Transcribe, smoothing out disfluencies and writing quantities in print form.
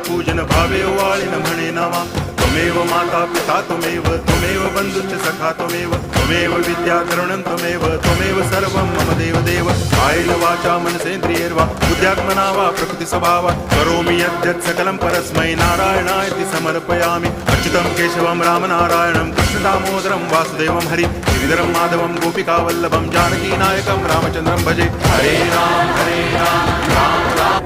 पूजन भावे वाळिन म्हणे नावा त्वमेव माता पिता त्वमेव बंधुश्च सखा त्वमेव विद्या करुणं त्वमेव सर्वं मम देव कायेन वाचा मनसेन्द्रियैर्वा बुद्ध्यात्मना वा प्रकृति स्वभावात् करोमि यद्यत् सकलं परस्मै नारायणायति समर्पयामि अच्युतं केशवं रामनारायणं कृष्णदामोदरं वासुदेवं हरि गिरिधरं माधवं गोपिकावल्लभं जानकीनायकं रामचन्द्रं भजे हरे राम राम राम